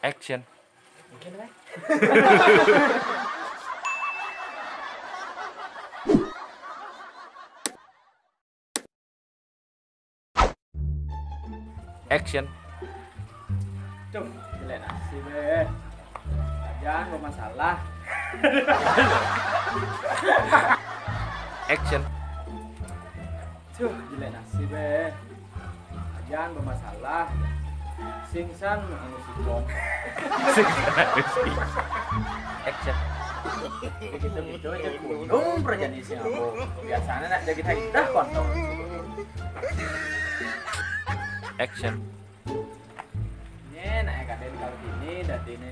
Action. Mungkin kan? Action. Cuk, jelek nasi be. Jangan bermasalah. Action. Cuk, jelek nasi be. Jangan bermasalah. Singsan anu sikon. Action. Begitu gitu aja kundung perjani sih aku. Biasanya nak jadi kita kontong. Action. Ini nak kaden kalau gini dati ini.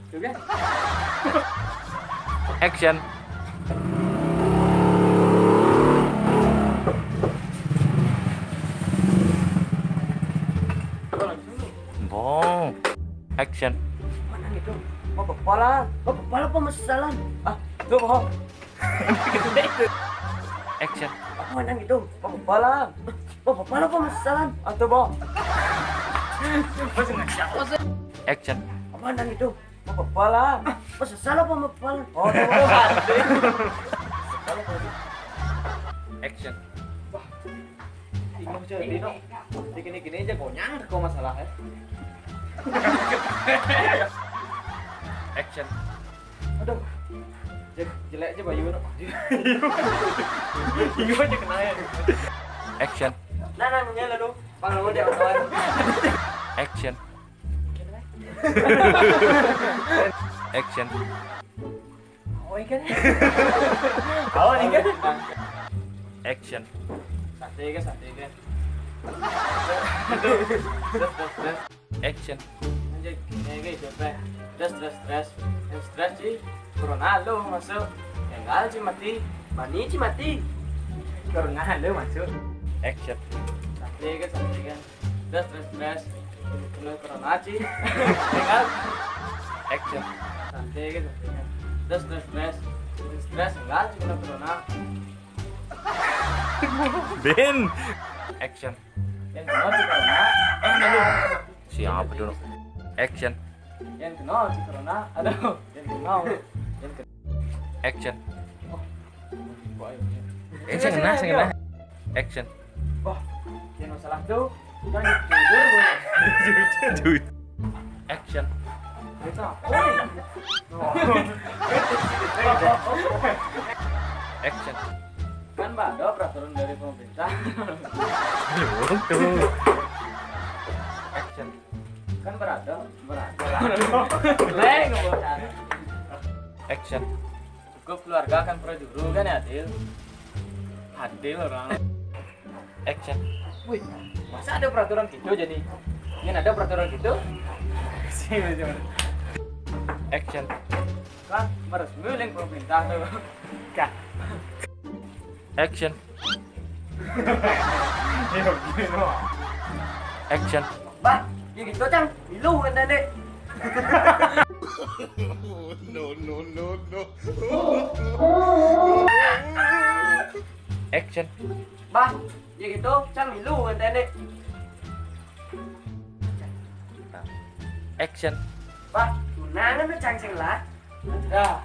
Tuh kan? Action. Bong. Action. Mana gitu? Mau kepala? Mau kepala apa masalah? Ah, tuh bohong. Action. Apa mana gitu? Mau kepala? Mau kepala apa masalah? Ah, tuh bohong. Masih nggak siapa sih? Action. Apa mana gitu? Mau kepala? Masa salah apa mau kepala? Oh, tuh bohong. Action. Bingung cuy, Dino. Gini-gini aja gonyang kok masalahnya. Action. Aduh. Jelek aja Bayu. Bingung aja kena ya. Action. Nah, nyala dong. Panggil dia kawan. Action. Action. Oh, ikan. Oh, ikan. Action. Santai kan. Action. Anjir, ini coba. Stres. Stres sih. Corona lo masuk. Enggak sih mati. Mati. Corona lo masuk. Action. Santai kan. Stres. Lo corona sih. Enggak. Action. Santai kan. Stres enggak sih kena corona. Ben. Action. Yang kena di corona. Lalu. Siapa dulu? Action. Yang kena di corona. Aduh. Yang kena. Action. Boy. Saya kena. Action. Wah, yang masalah tuh kan jujur. Action. Itu apa ya? Action. Kan ada peraturan dari pemerintah. Action. Kan berada. Leng ngomong. Action. Cukup keluarga kan perjuru kan ya, Adil orang. Action. Wih, masa ada peraturan gitu jadi? Yang ada peraturan gitu? Sih, Action. kan meresmi link pemerintah tuh. Kan. Action. Action. Bah, ya gitu cang, ilu kan tadi. No. Action. Bah, ya gitu cang ilu kan tadi. Action. Bah, tunangan tuh cang sing lah. Dah.